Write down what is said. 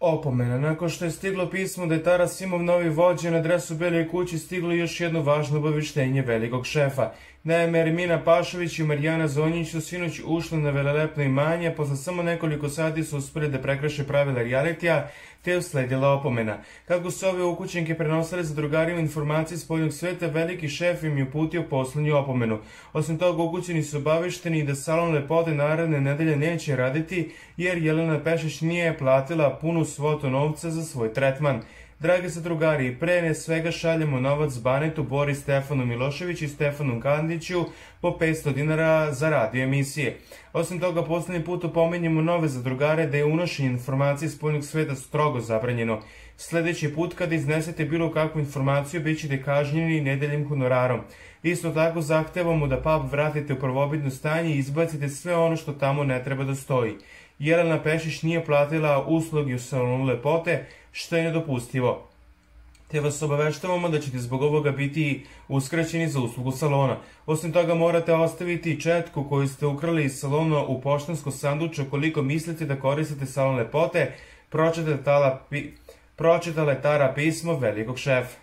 Opomena. Nakon što je stiglo pismo da je Tara Simov novi vođa, na adresu Bele kući stiglo još jedno važno obaveštenje velikog šefa. Naime, Ermina Pašović i Marijana Zonjić su sinoć ušli na velelepno imanje, posle samo nekoliko sati su uspeli da prekrše pravila realitija, te je usledila opomena. Kako su ove ukućenke prenosile za drugarima informacije iz spoljnog sveta, veliki šef im je uputio poslednju opomenu. Osim toga, ukućeni su obavešteni da salon lepote naredne nedelje neće raditi, jer Jelena Pešić nije platila punu svotu novca za svoj tretman. Dragi zadrugari, pre svega šaljemo novac Banetu, Bori, Stefanu Miloševiću i Stefanu Kandiću po 500 dinara za radio emisije. Osim toga, poslednji put upominjemo nove zadrugare da je unošenje informacije iz spoljnog sveta strogo zabranjeno. Sledeći put kada iznesete bilo kakvu informaciju, bit ćete kažnjeni nedeljnim honorarom. Isto tako zahtevamo da pub vratite u prvobitno stanje i izbacite sve ono što tamo ne treba da stoji. Jelena Pešić nije platila usluge u salonu lepote, što je nedopustivo. Te vas obaveštavamo da ćete zbog ovoga biti uskraćeni za uslugu salona. Osim toga morate ostaviti četku koju ste ukrali iz salona u poštansko sanduče ukoliko mislite da koristite salon lepote, pročitala je Tara pismo velikog šefa.